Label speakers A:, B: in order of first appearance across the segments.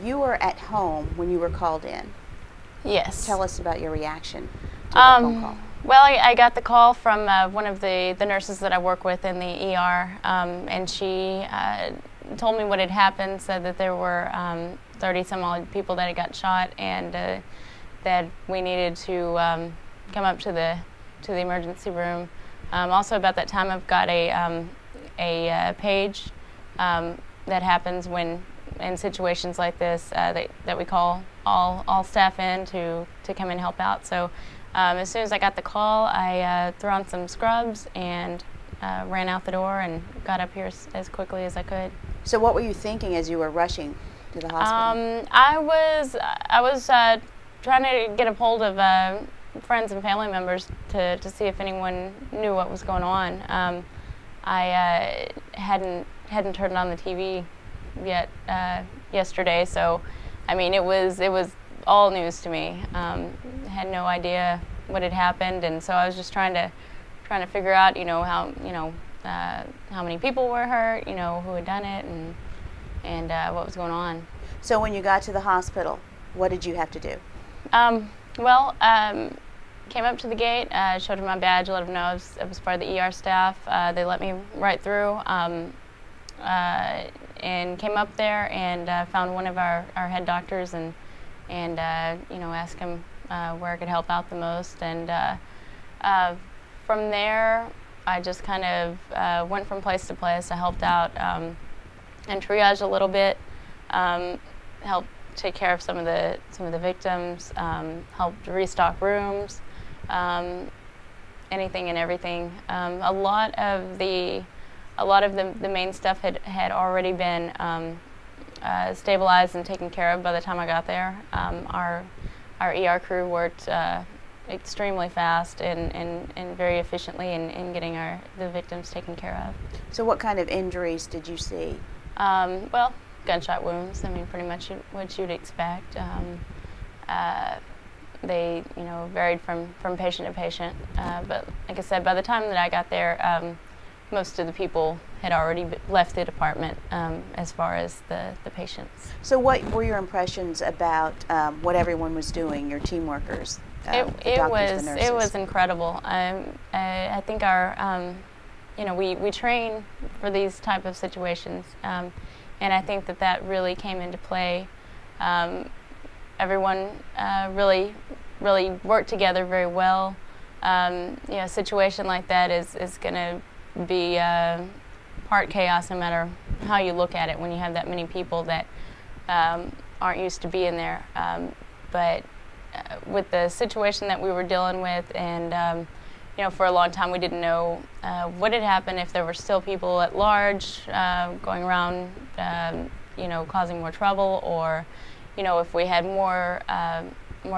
A: you were at home when you were called in.
B: Yes.
A: Tell us about your reaction to the phone call.
B: Well, I got the call from one of the nurses that I work with in the ER, and she told me what had happened, said that there were 30-some odd people that had got shot, and that we needed to come up to the emergency room. Also, about that time, I've got a page that happens when in situations like this that we call all staff in to come and help out. So as soon as I got the call, I threw on some scrubs and ran out the door and got up here as quickly as I could.
A: So what were you thinking as you were rushing to the hospital?
B: I was trying to get a hold of friends and family members to see if anyone knew what was going on. I hadn't turned on the TV yet yesterday, so I mean it was all news to me. Had no idea what had happened, and so I was just trying to figure out, how many people were hurt, who had done it, and what was going on.
A: So when you got to the hospital, what did you have to do?
B: Came up to the gate, showed them my badge, let them know I was part of the ER staff. They let me right through, and came up there and found one of our head doctors and asked him where I could help out the most. And from there, I just kind of went from place to place. I helped out and triaged a little bit, helped take care of some of the victims, helped restock rooms, anything and everything. A lot of the main stuff had already been stabilized and taken care of by the time I got there. Our ER crew worked extremely fast and very efficiently in getting the victims taken care of.
A: So what kind of injuries did you see?
B: Well, gunshot wounds. I mean, pretty much what you'd expect. They, varied from patient to patient. But like I said, by the time that I got there, most of the people had already left the department as far as the patients.
A: So what were your impressions about what everyone was doing, your team workers, the doctors, the nurses?
B: It was incredible. I think our, we train for these type of situations, and I think that really came into play. Everyone really worked together very well. A situation like that is going to be part chaos no matter how you look at it when you have that many people that aren't used to being there. But with the situation that we were dealing with, and for a long time we didn't know what had happened, if there were still people at large going around causing more trouble, or if we had more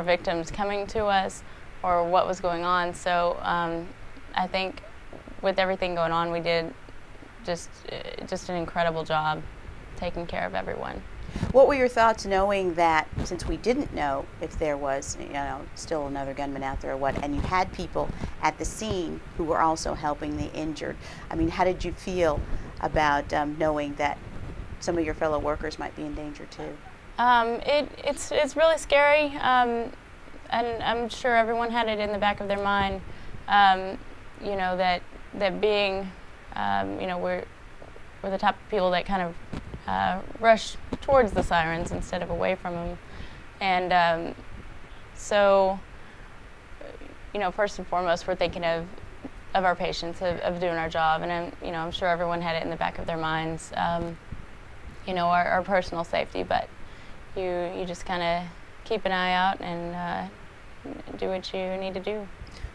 B: victims coming to us, or what was going on. So I think with everything going on, we did just an incredible job taking care of everyone.
A: What were your thoughts knowing that, since we didn't know if there was, still another gunman out there or what, and you had people at the scene who were also helping the injured? I mean, how did you feel about knowing that some of your fellow workers might be in danger too?
B: It's really scary, and I'm sure everyone had it in the back of their mind, that being, we're the type of people that kind of rush towards the sirens instead of away from them. And so, first and foremost, we're thinking of our patients, of doing our job, and I'm sure everyone had it in the back of their minds, our personal safety, but you just kind of keep an eye out and do what you need to do.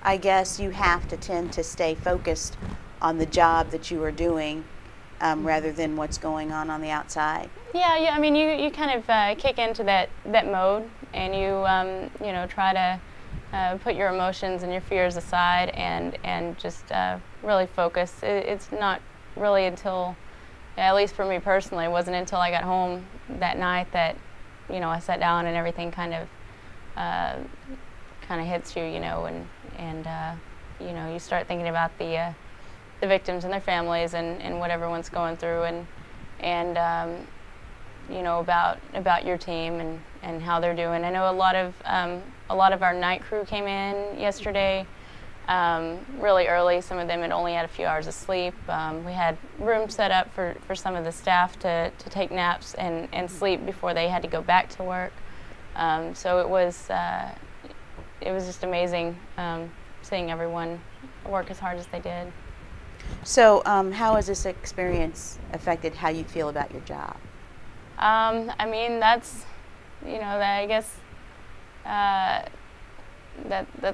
A: I guess you have to tend to stay focused on the job that you are doing rather than what's going on the outside.
B: Yeah. I mean, you kind of kick into that mode, and you try to put your emotions and your fears aside and just really focus. It's not really until, at least for me personally, it wasn't until I got home that night that I sat down and everything kind of hits you, and you start thinking about the victims and their families and what everyone's going through, and you know, about your team and how they're doing. I know a lot of our night crew came in yesterday really early. Some of them had only had a few hours of sleep. We had rooms set up for some of the staff to take naps and sleep before they had to go back to work. So it was just amazing seeing everyone work as hard as they did.
A: So how has this experience affected how you feel about your job?
B: I mean, that's, you know, I guess that's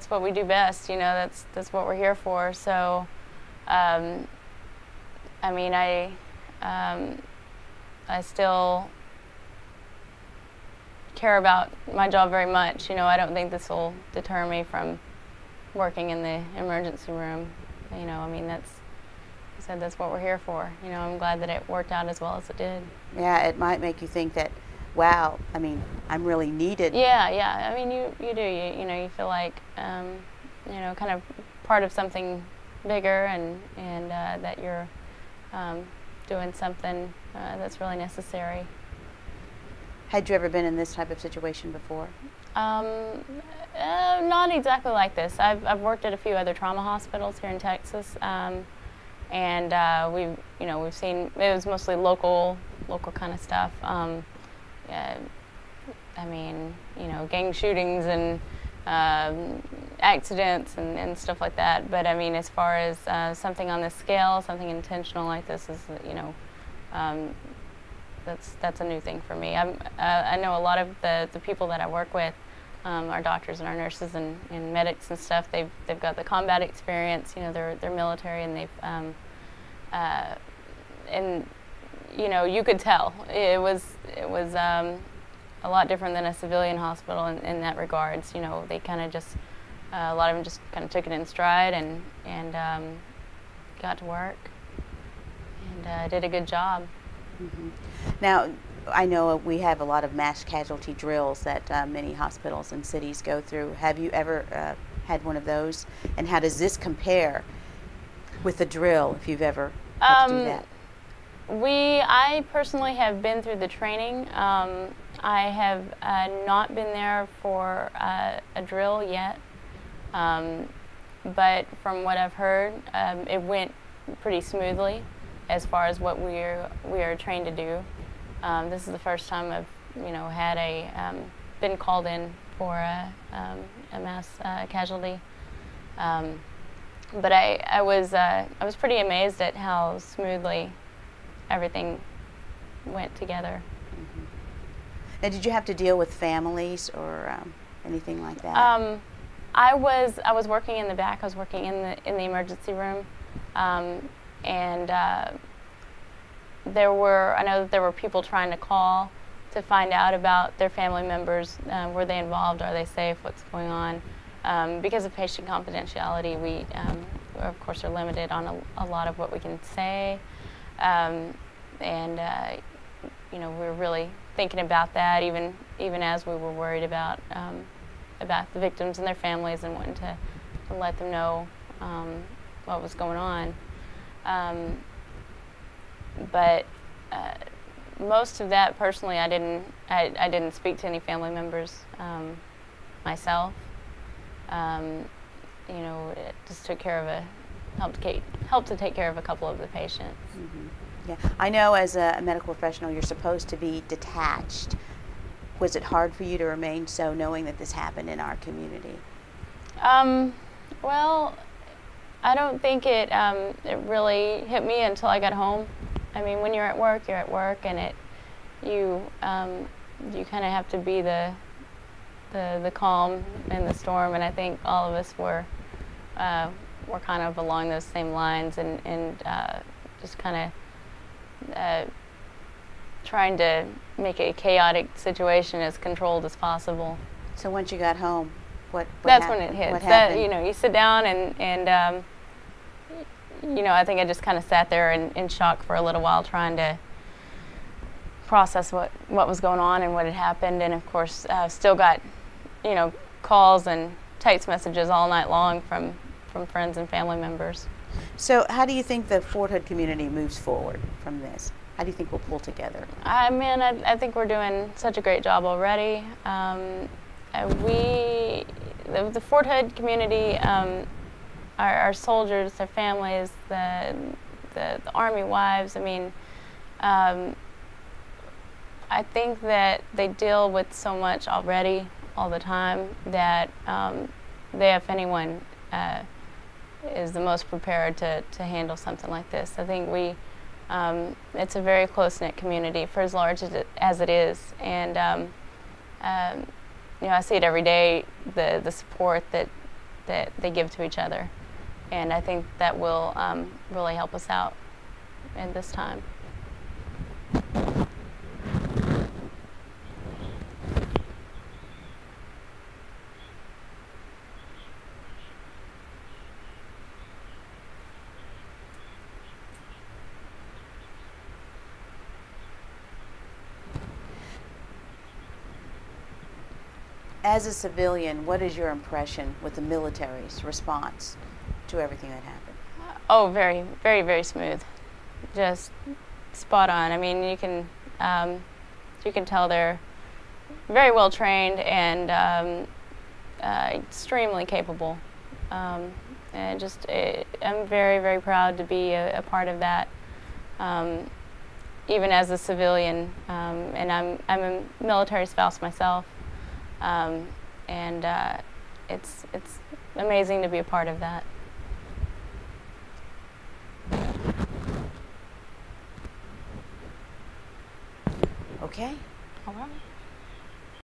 B: what we do best. You know, that's what we're here for. So, I mean, I still care about my job very much. You know, I don't think this will deter me from working in the emergency room. You know, I mean, I said that's what we're here for. You know, I'm glad that it worked out as well as it did.
A: Yeah, it might make you think that, wow, I mean, I'm really needed.
B: Yeah, yeah. I mean, you do. You know, you feel like, you know, kind of part of something bigger, and that you're doing something that's really necessary.
A: Had you ever been in this type of situation before?
B: Not exactly like this. I've worked at a few other trauma hospitals here in Texas, and we've seen, it was mostly local kind of stuff. I mean, you know, gang shootings and accidents and stuff like that. But I mean, as far as something on this scale, something intentional like this is, you know, that's a new thing for me. I know a lot of the people that I work with, our doctors and our nurses and medics and stuff. They've got the combat experience. You know, they're military, and they've and you know, you could tell it was a lot different than a civilian hospital in that regards. You know, they kind of just a lot of them just kind of took it in stride and got to work and did a good job.
A: Mm-hmm. Now, I know we have a lot of mass casualty drills that many hospitals and cities go through. Have you ever had one of those? And how does this compare with the drill, if you've ever had to do that?
B: I personally have been through the training. I have not been there for a drill yet, but from what I've heard, it went pretty smoothly as far as what we are trained to do. This is the first time I've, you know, had been called in for a mass casualty. But I was pretty amazed at how smoothly everything went together.
A: Mm-hmm. Now, did you have to deal with families or anything like that?
B: I was working in the back. I was working in the emergency room, and I know that there were people trying to call to find out about their family members. Were they involved? Are they safe? What's going on? Because of patient confidentiality, we of course are limited on a lot of what we can say. You know, we were really thinking about that, even as we were worried about the victims and their families, and wanting to let them know what was going on. But most of that, personally, I didn't speak to any family members myself. You know, it just took care of helped to take care of a couple of the patients.
A: Mm-hmm. Yeah, I know as a medical professional you're supposed to be detached. Was it hard for you to remain so, knowing that this happened in our community?
B: Well, I don't think it really hit me until I got home. I mean, when you're at work, and you kind of have to be the calm in the storm, and I think all of us were kind of along those same lines, and just kind of trying to make a chaotic situation as controlled as possible.
A: So once you got home, what
B: that's
A: happened?
B: when it hits.
A: What happened?
B: You know, you sit down and you know, I think I just kind of sat there in shock for a little while, trying to process what was going on and what had happened. And of course, still got, you know, calls and text messages all night long from friends and family members.
A: So how do you think the Fort Hood community moves forward from this? How do you think we'll pull together?
B: I think we're doing such a great job already. The Fort Hood community, our soldiers, their families, the Army wives, I think that they deal with so much already all the time that they, if anyone, is the most prepared to handle something like this. I think it's a very close-knit community for as large as it is, and I see it every day, the support that they give to each other, and I think that will really help us out in this time.
A: As a civilian, what is your impression with the military's response to everything that happened?
B: Oh, very, very, very smooth. Just spot on. You can tell they're very well trained and extremely capable. And I'm very, very proud to be a part of that. Even as a civilian, and I'm a military spouse myself. It's amazing to be a part of that.
A: Okay.
B: All right.